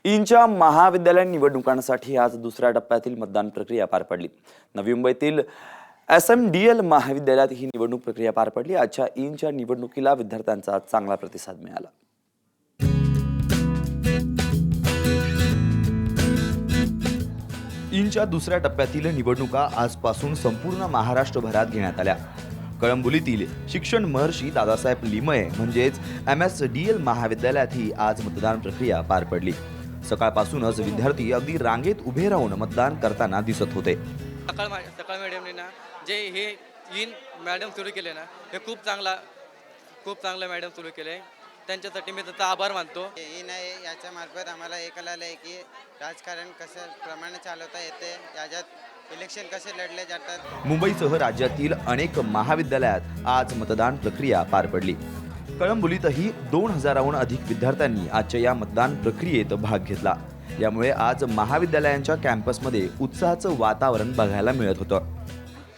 ईनच्या महाविद्यालय निवडणुकांसाठी आज दुसऱ्या टप्प्यातील मतदान प्रक्रिया पार पडली। नवी मुंबईतील SMDL महाविद्यालयात ही निवडणूक प्रक्रिया पार पडली। आजच्या ईनच्या निवडणुकीला विद्यार्थ्यांचा चांगला प्रतिसाद मिळाला। ईनच्या दुसऱ्या टप्प्यातील निवडणुका आजपासून संपूर्ण महाराष्ट्रभरात घेण्यात आल्या। कळंबोलीतील शिक्षण महर्षी दादासाहेब लिमये म्हणजेच MSDL महाविद्यालयातही आज मतदान प्रक्रिया पार पडली। सकाळपासूनच विद्यार्थी अगदी रांगेत उभे राहून मतदान करताना दिसत होते। सकाळ मॅडमने ना जे हे इन मॅडम सुरू केले ना हे खूप चांगला मॅडम सुरू केले। त्यांच्यासाठी मी त्याचा आभार मानतो। इन आहे याच्या मार्फत आम्हाला हे कळालं आहे की राजकारण कसं प्रमाणे चालवता येते, याच्यात इलेक्शन कसे लढले जातात। मुंबईसह राज्यातील अनेक महाविद्यालयात आज मतदान प्रक्रिया पार पडली। कळंबोलीतही 2000हून अधिक विद्यार्थ्यांनी आजच्या या मतदान प्रक्रियेत भाग घेतला। यामुळे आज महाविद्यालयांच्या कॅम्पसमध्ये उत्साहाचं वातावरण बघायला मिळत होतं।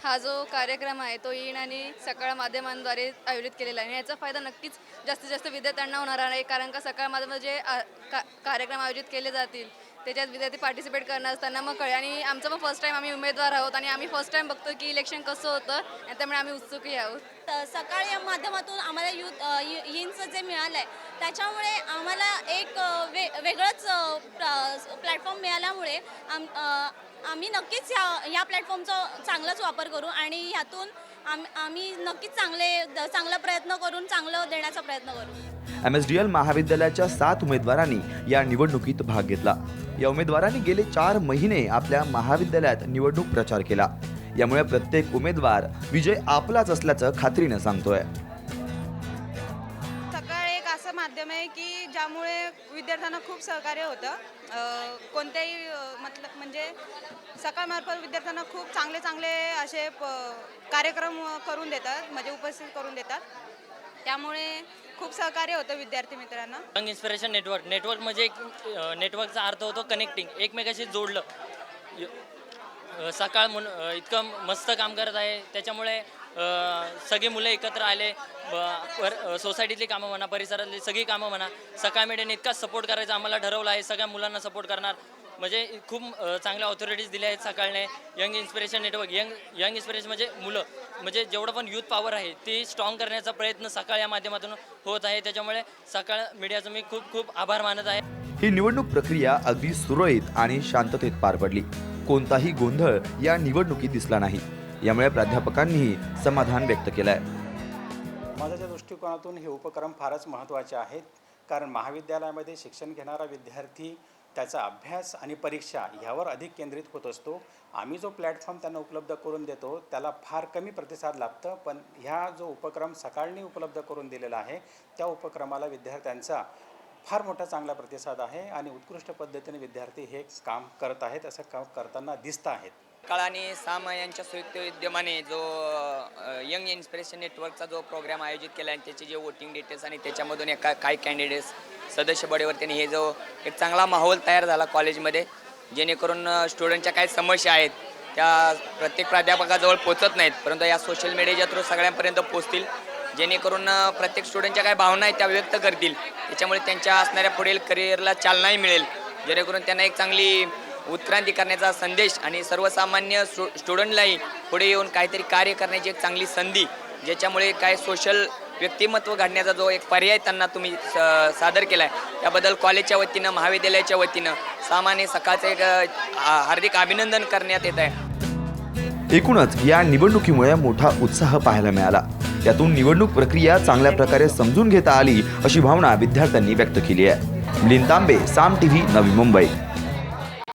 हा जो कार्यक्रम आहे तो ईन आणि सकाळ माध्यमांद्वारे आयोजित केलेला आहे। याचा फायदा नक्कीच जास्तीत जास्त विद्यार्थ्यांना होणार आहे, कारण का सकाळ माध्यमांमध्ये जे कार्यक्रम आयोजित केले जातील त्याच्यात विद्यार्थी पार्टिसिपेट करणार असताना मग कळे। आणि आमचं पण फर्स्ट टाइम आम्ही उमेदवार आहोत आणि आम्ही फर्स्ट टाइम बघतो की इलेक्शन कसं होतं, आणि त्यामुळे आम्ही उत्सुकही आहोत। सकाळ या माध्यमातून आम्हाला ईनचं जे मिळालं आहे त्याच्यामुळे आम्हाला एक वेगळंच प्लॅटफॉर्म मिळाल्यामुळे आम्ही नक्कीच या प्लॅटफॉर्मचा चांगलाच वापर करू आणि ह्यातून आम्ही नक्कीच चांगला प्रयत्न करून चांगलं देण्याचा प्रयत्न करू। MSDL महाविद्यालयाच्या 7 उमेदवारांनी या निवडणुकीत भाग घेतला। या उमेदवारांनी गेले 4 महिने आपल्या महाविद्यालयात निवडणूक प्रचार केला। यामुळे प्रत्येक उमेदवार विजय आपलाच असल्याचं खात्रीने सांगतोय। सकाळ एक असं माध्यम आहे की ज्यामुळे विद्यार्थ्यांना खूप सहकार्य होतं। कोणत्याही म्हणजे सकाळमार्फत विद्यार्थ्यांना खूप चांगले असे कार्यक्रम करून देतात, म्हणजे उपस्थित करून देतात। त्यामुळे खूप सहकार्य होतं विद्यार्थी मित्रांना। यंग इन्स्पिरेशन नेटवर्क म्हणजे नेटवर्कचा अर्थ होतो कनेक्टिंग, एकमेकाशी जोडलं। सकाळ इतकं मस्त काम करत आहे, त्याच्यामुळे सगळी मुलं एकत्र आले। सोसायटीतली कामं म्हणा, परिसरातली सगळी कामं म्हणा, सकाळ मीडियाने इतका सपोर्ट करायचा आम्हाला ठरवलं आहे। सगळ्या मुलांना सपोर्ट करणार, म्हणजे खूप चांगल्या ऑथॉरिटीज दिल्या आहेत सकाळने। Young inspiration network, young inspiration म्हणजे मुलं, म्हणजे जेवढं पण यूथ पॉवर आहे ती स्ट्रॉंग करण्याचा प्रयत्न सकाळ या माध्यमातून होत आहे। त्याच्यामुळे सकाळ मीडियाचं मी खूप आभार मानत आहे। ही निवडणूक प्रक्रिया अगदी सुरळीत आणि शांततेत पार पडली। कोणताही गोंधळ या निवडणुकीत दिसला नाही। यामुळे प्राध्यापकांनीही समाधान व्यक्त केलंय। माझ्या दृष्टिकोनातून हे उपक्रम फारच महत्त्वाचे आहेत, कारण महाविद्यालयामध्ये शिक्षण घेणारा विद्यार्थी त्याचा अभ्यास आणि परीक्षा ह्यावर अधिक केंद्रित होत असतो। आम्ही जो प्लॅटफॉर्म त्यांना उपलब्ध करून देतो त्याला फार कमी प्रतिसाद लाभतं, पण ह्या जो उपक्रम सकाळनी उपलब्ध करून दिलेला आहे त्या उपक्रमाला विद्यार्थ्यांचा फार मोठा चांगला प्रतिसाद आहे आणि उत्कृष्ट पद्धतीने विद्यार्थी हे काम करत आहेत, असं काम करताना दिसत आहेत। सकाळ आणि साम यांच्या संयुक्त विद्यमाने जो यंग इन्स्पिरेशन नेटवर्कचा जो प्रोग्राम आयोजित केला आहे, त्याचे जे वोटिंग डिटेल्स आणि त्याच्यामधून काही कॅन्डिडेट्स सदस्य बळीवर त्यांनी हे जो एक चांगला माहोल तयार झाला कॉलेजमध्ये, जेणेकरून स्टुडंटच्या काही समस्या आहेत त्या प्रत्येक प्राध्यापकाजवळ पोचत नाहीत, परंतु या सोशल मीडियाच्या थ्रू सगळ्यांपर्यंत पोचतील, जेणेकरून प्रत्येक स्टुडंटच्या काही भावना आहेत त्या व्यक्त करतील। त्याच्यामुळे त्यांच्या असणाऱ्या पुढील करिअरला चालनाही मिळेल, जेणेकरून त्यांना एक चांगली उत्क्रांती करण्याचा संदेश आणि सर्वसामान्य स्टुडंटलाही पुढे येऊन काहीतरी कार्य करण्याची एक चांगली संधी, ज्याच्यामुळे काय सोशल व्यक्तिमत्व घडण्याचा जो एक पर्याय त्यांना तुम्ही सादर केला आहे, त्याबद्दल कॉलेजच्या वतीनं, महाविद्यालयाच्या वतीनं सामान्य सकाळचं एक हार्दिक अभिनंदन करण्यात येत आहे। एकूणच या निवडणुकीमुळे मोठा उत्साह पाहायला मिळाला। यातून निवडणूक प्रक्रिया चांगल्या प्रकारे समजून घेता आली अशी भावना विद्यार्थ्यांनी व्यक्त केली आहे। मिलिंद तांबे, साम TV, नवी मुंबई।